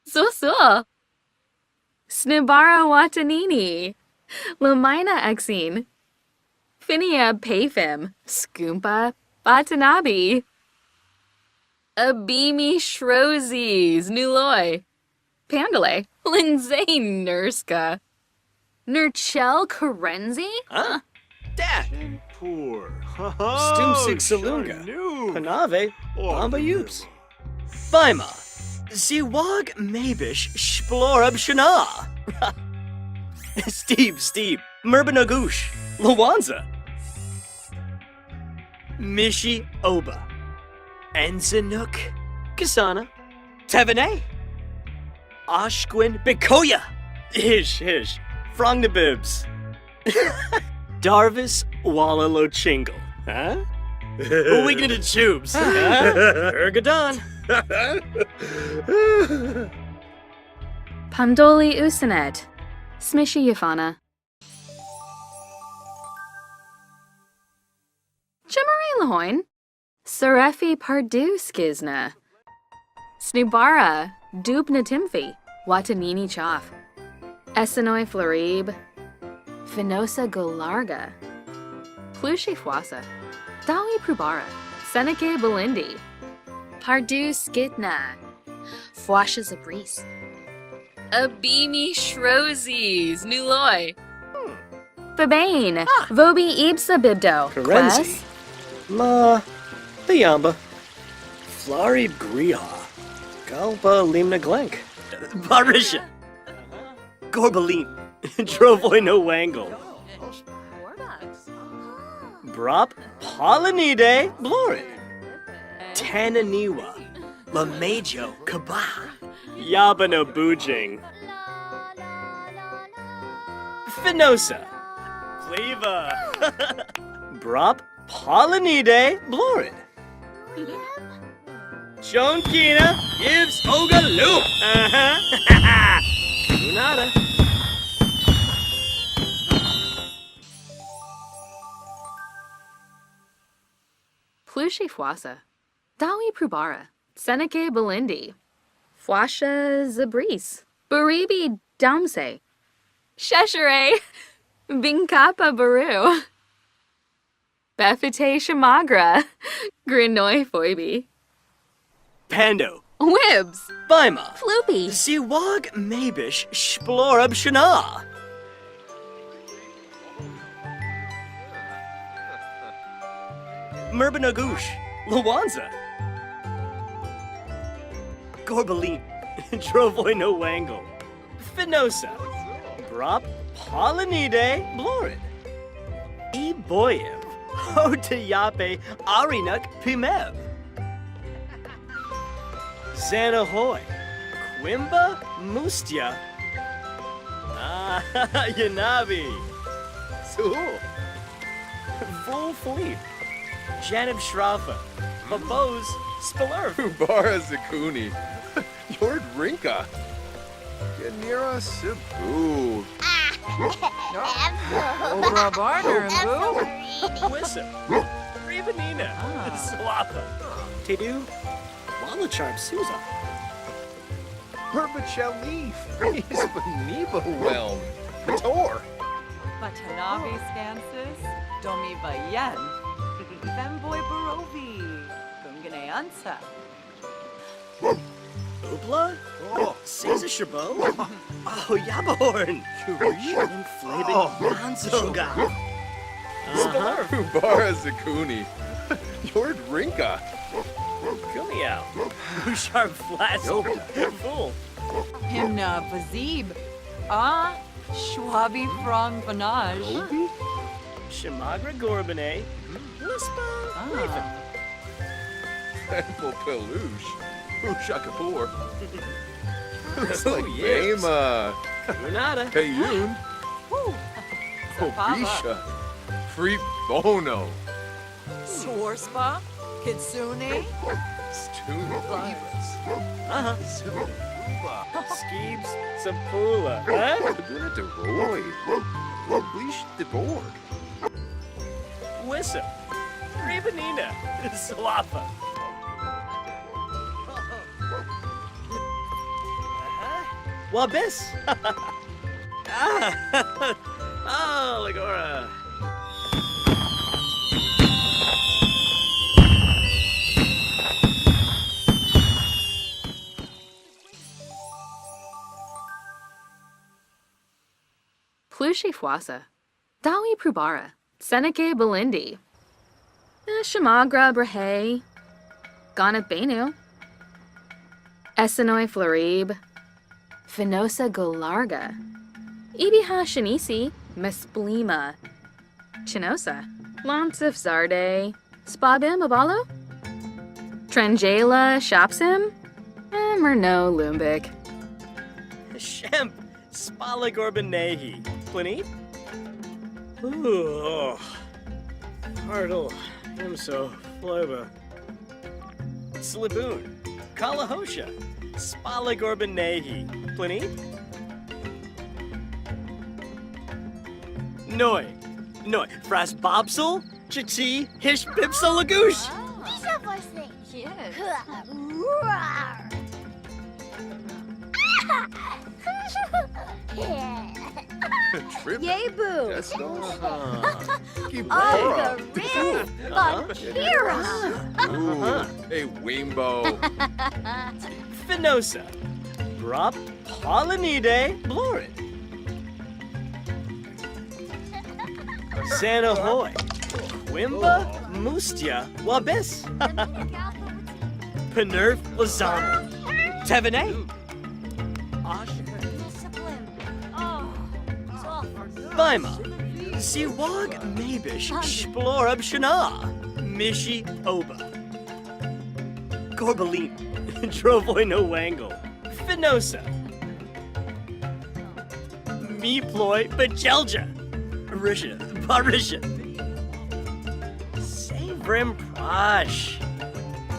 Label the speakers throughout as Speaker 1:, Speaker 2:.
Speaker 1: So. Snibara Watanini. Lamina Exine. Finia Payfim. Skoompa Batanabi. Abimi Shrozes. Nuloi. Pandale. Lindsay Nurska. Nurchel Karenzi?
Speaker 2: Huh? Dad!
Speaker 3: Poor.
Speaker 2: Stumsig Salunga. Panave. Bamba Yoops. Bima. Ziwag Mabish Splorab Shana. Steve. Merbanagoosh. Lawanza. Mishi Oba. Enzanuk. Kasana. Tevene. Ashquin Bikoya. Hish. Frongnabibs. Darvis Wallalo Chingle. Huh? Wigned to tubes. Ergadon.
Speaker 1: Pandoli Usanet. Smishy Yafana. Jemari Lahoin. Sarefi Pardu Skizna. Snubara. Dubna Timfi. Watanini Chaff. Essenoi Florib. Finosa Golarga. Plushi Fwasa. Dawi Prubara. Seneca Belindi. Pardu Skitna. Fwasha Zabris. Abimi Shrozes. Nuloi. Babane. Vobi Ibsa Bibdo.
Speaker 2: Karenzi. Ma. Biamba. Flarib Griha. Galba Limna Glenk. Barisha. Gorbalin. Drovoi no Wangle. Brop Polynide Blorid. Tananiwa. Lamajo Kaba. Yabano Bujing. Finosa. Fleva. Brop Polynide Blorid. Joan Kina gives Oga Loop. Unada.
Speaker 1: Plushi Fwasa. Dawi Prubara. Seneca Belindi. Fwasha Zabris. Baribi Damse. Sheshere. Binkapa Baru. Befite Shamagra. Grinoi Foibi.
Speaker 2: Pando.
Speaker 1: Wibs.
Speaker 2: Bima.
Speaker 1: Floopy.
Speaker 2: Ziwag Mabish Splorab Shana. Merbanagoosh. Lawanza. Gorbalin. Drovoi no Wangle. Finosa. Brop Polynide Blorid. Eboyev. Hotayape Arinuk Pimev. Xanahoy. Quimba Mustia. Yanabi. Suhul. Vol Fleet. Janib Shrafa. Babos Spilur.
Speaker 4: Ubara Zakuni. Yord Rinka. Yanira Sibu.
Speaker 5: Obra Barner and Boo.
Speaker 2: Wissa. Rivanina. Slapa. Tedu. Walacharb Suza.
Speaker 4: Herbachelif. Isbaniba Whelm. Tor.
Speaker 5: NovayaSkazka. Domi Vayen. Femboy Barovi. Gunganeansa.
Speaker 2: Ubla? Caesar Chabot? Oh, Yabahorn! Inflated Manzoga! Spiller!
Speaker 4: Ubara Zakuni. Yord Rinka.
Speaker 2: Kumiao! Usharb Flash! Fool!
Speaker 5: Himna Vazib. Schwabi Frong Vanage.
Speaker 2: Shamagra Gorbane. Lispa Raven.
Speaker 4: Temple Peluche. Ushakapur. It's
Speaker 2: Oh,
Speaker 4: like
Speaker 2: yes.
Speaker 4: Bama.
Speaker 2: Unada.
Speaker 4: Payun. Obisha. Free Bono.
Speaker 5: Swarspa. Kitsune.
Speaker 4: Stoon Divas. Zuba.
Speaker 2: Skeebs Sapula. Huh?
Speaker 4: Laguna de Roy. Oblish de Borg.
Speaker 2: Wissa. Ravenina. Slapa. Wabis. Ah. Oh, Lagora.
Speaker 1: Plushe Fwasa. Dawi Prubara. Seneke Belindi. Shamagra Brahe. Ganat Benu. Essenoi Florib. Finosa Golarga. Ibiha Shanisi. Mesplima. Chinosa. Lansif Zarde. Spabim Abalo. Trangela Shopsim. Merno Lumbik.
Speaker 2: Shemp. Spalagorbanehi. Pliny? Ooh. Hardle. Imso. Floba. Sliboon. Kalahosha. Spalagorbanehi. Pliny? Noi. Fras Bobsel. Chichi. Hish Bipsel Lagoosh.
Speaker 4: Trip.
Speaker 3: Yebu!
Speaker 4: That's Ooh, hey, Wimbo.
Speaker 2: Finosa. Brop. Polynide. Blorid. Sanahoy. Wimba. Mustia. Wabis. Penerf. Lazana. Tevene. Bima. Siwag Mabish. Splorab Shana. Mishi Oba. Gorbalin. Drovoy no Wangle. Finosa. Meploy Bajelja. Barisha. Savrim Prash.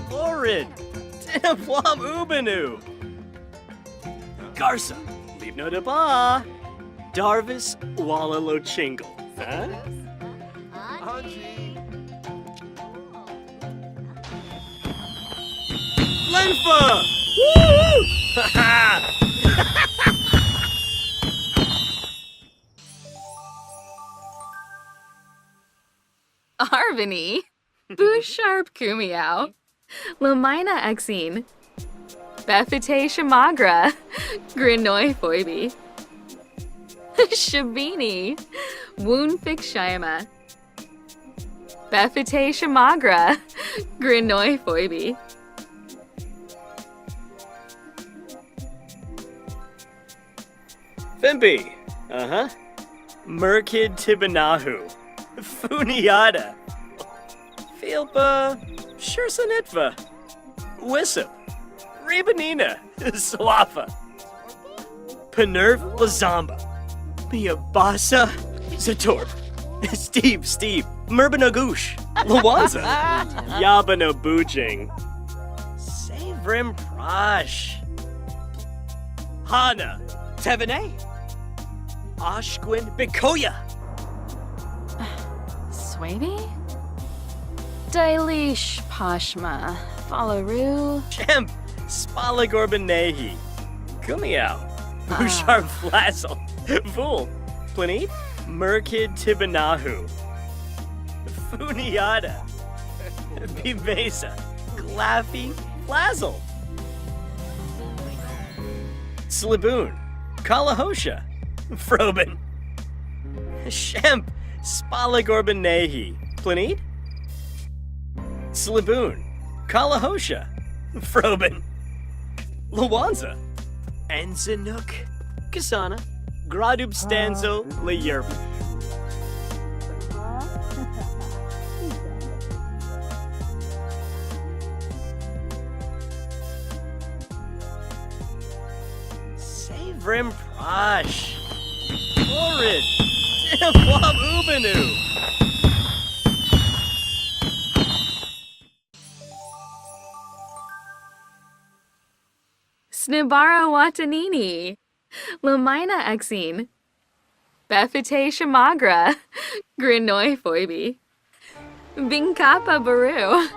Speaker 2: Florid. Tinaplam Ubanu. Garza. Leave no deba. Darvis Wallalo Chingle. Huh? Lenfa! Woo!
Speaker 1: Arvini. Boo Sharp Kumiao. Lamina Exine. Befite Shamagra. Grinoi Foibi. Shabini. Woonfik Shayama. Befite Shamagra. Grinoi Foibi.
Speaker 2: Fimby. Merkid Tibanahu. Funiata. Filpa. Shursanitva. Wissip. Rebanina. Swafa. Penerv Lazamba. Miabasa. Zatorp. Steve. Merbanagoosh. Lawanza. Yabana Boojing. Savrim Prash. Hana. Tevene. Oshquin Bikoya.
Speaker 1: Swaby? Dailish Pashma. Fallaru.
Speaker 2: Chemp. Spalagorbanehi. Kumiao. Bouchard Flazzle. Fool. Pliny. Merkid Tibanahu. Funiata. Bivesa. Glaffy. Flazzle. Sliboon. Kalahosha. Frobin. Shemp. Spalagorbanehi. Pliny. Sliboon. Kalahosha. Frobin. Lawanza. Enzanook. Kasana. Gradub Stanzo. Layerp. Savrim Prash. Florid. Tinaplam Ubanu.
Speaker 1: Snibara Watanini. Lamina Exine. Befite Shamagra. Grinoi Foibi. Binkapa Baru.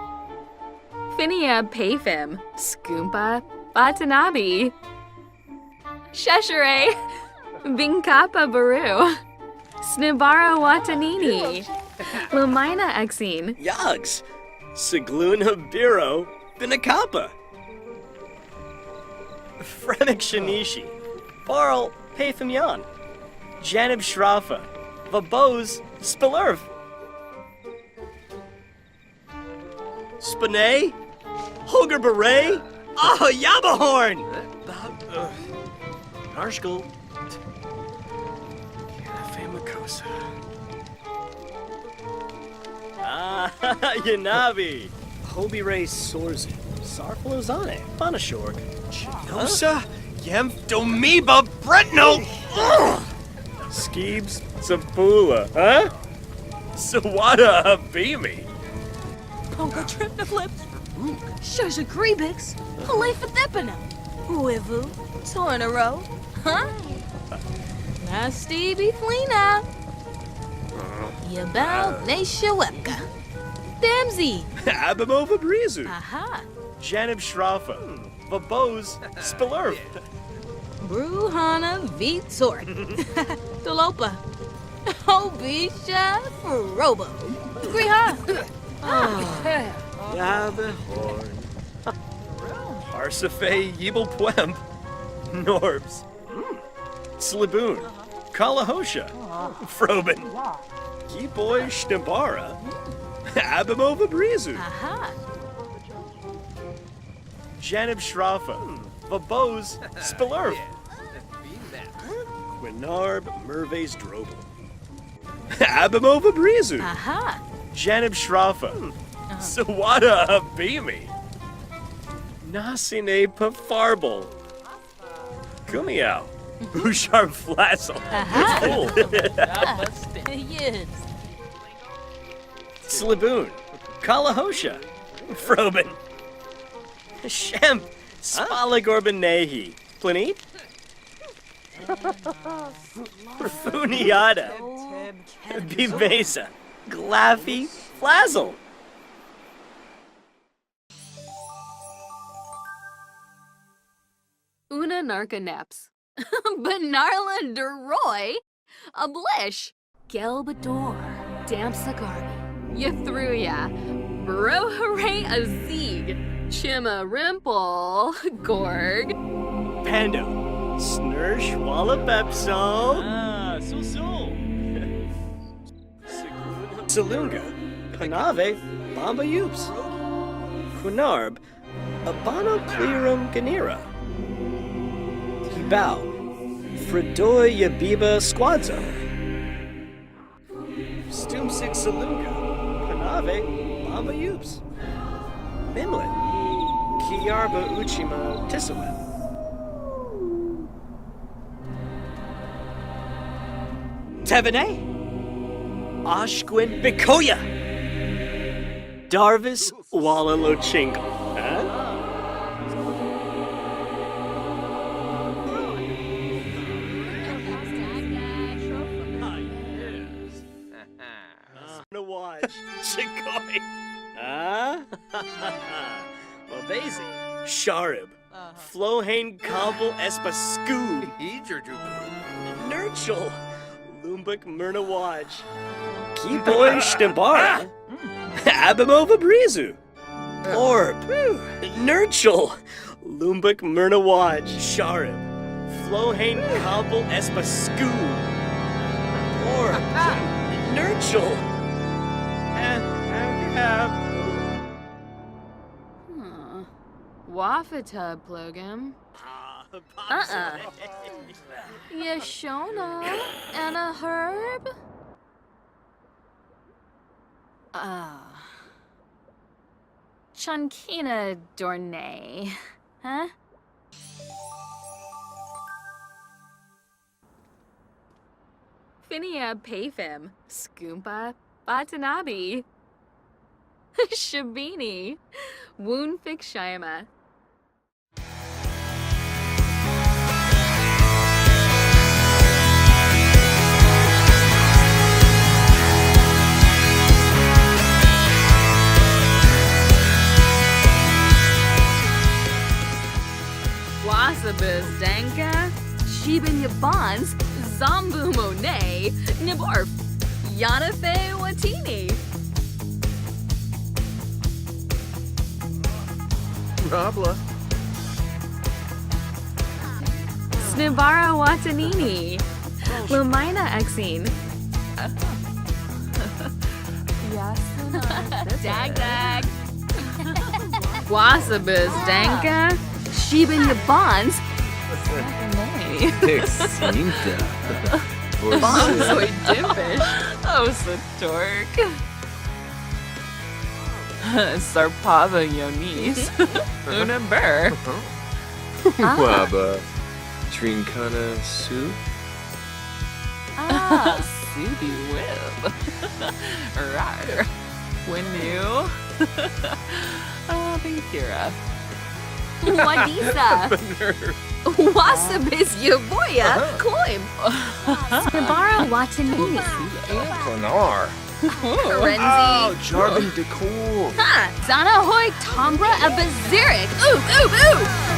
Speaker 1: Finia Payfim. Skoompa Watanabe. Sheshere, Binkapa Baru, Snibara Watanini, Lamina Exine,
Speaker 2: Yogs. Sigluna Biro. Binakapa. Fremek Shanishi. Barl Pathamyan. Janib Shrafa. Vaboz Spilurv. Spinay. Hoger Beret. Oh, Yabahorn. Narshkel. Famakosa. Ah, Yanabi. Hobi Ray Sorzu. Sarflozane. Banashorg.
Speaker 4: Nosa, Yem Domiba Bretno!
Speaker 2: Skeebs Sapula, huh? Sawada Habimi.
Speaker 5: Ponka Tripna Flips. Shasha Greebix. Halefa Thipina. Uivu. Tornaro. Huh? Nasty Beeflina. Yabal Nashawepka. Damsy.
Speaker 2: Abimova Brizu.
Speaker 5: Aha.
Speaker 2: Janib Shrafa. Vaboz Spilurv.
Speaker 5: Bruhana Vitor. Dolopa. Obisha Robo. Griha.
Speaker 2: Yabahorn. Arsafe Yibel Pwemp. Norbs. Sliboon. Kalahosha. Froben. Kiboy Shnabara. Abimova Brizu.
Speaker 5: Aha.
Speaker 2: Janib Shrafa. Vaboz Spilurv. Quinarb Merves Drobel. Abimova Brizu.
Speaker 5: Aha.
Speaker 2: Janib Shrafa. Sawada Habimi. Nasine Pafarbal. Kumiao. Ushar Flassel.
Speaker 5: Aha.
Speaker 2: Cool.
Speaker 5: Yes.
Speaker 2: Sliboon. Kalahosha. Froben. Shemp. Spalagorban Nehi. Planete? Funiata. Bibesa. Glaffy. Flazzle.
Speaker 1: Una Narca Naps, Benarla Deroy, Ablish, Gelbador, Dampsagarby, Yathruya, Brohare Azig, Chima Rimple, Gorg,
Speaker 2: Pando. Snursh Wallabepso. Ah, so. Salunga. Panave. Bamba Yoops. Quinarb. Abano Plirum Ganira. Kibao. Fredoy Yabiba Squadzo. Stumsik Salunga. Panave. Bamba Yoops. Mimlet. Kiyarba Uchima Tisawet. Tevene. Ashquin Bikoya. Darvis Wallalochingle. Huh? To watch. Chikoi. Huh? Mabezi. Sharib. Flohane Kombel Espasku. Nurchel. Lumbuk Myrna Watch. Keyboy Shtambara. Abimova Brizu. Orb. Nurchel. Lumbuk Myrna Watch. Sharib. Flohane Kombel Espasku. Orb. Nurchel.
Speaker 1: Wafata Plogam, Yashona, and a herb? Chunkina Dornay, huh? Finia Payfim, Skoompa, Batanabi, Shabini, Woonfik Shima. Wasabuz Danka, Sheben Yabans, Zambu Monet, Nibarf, Yanafe Watini.
Speaker 4: Rabla.
Speaker 1: Snibara Watanini, Lumina Exine. Dag Dag. Wasabas Danka, Sheben Yabans,
Speaker 4: Exinta.
Speaker 1: Bonsoy Dimpish, Osatork. Sarpava Yonis, Una Burr.
Speaker 4: Waba. Trincana soup.
Speaker 1: Subi Wib. Rar. Winu. Binkira. Wadisa. Wasabis Yaboya. Cloim. Snibara Watanini.
Speaker 4: Clonar.
Speaker 1: Renzi.
Speaker 4: Jargon Decor.
Speaker 1: Ha! Zana Hoy Tombra Abazirik. Ooh, ooh, ooh!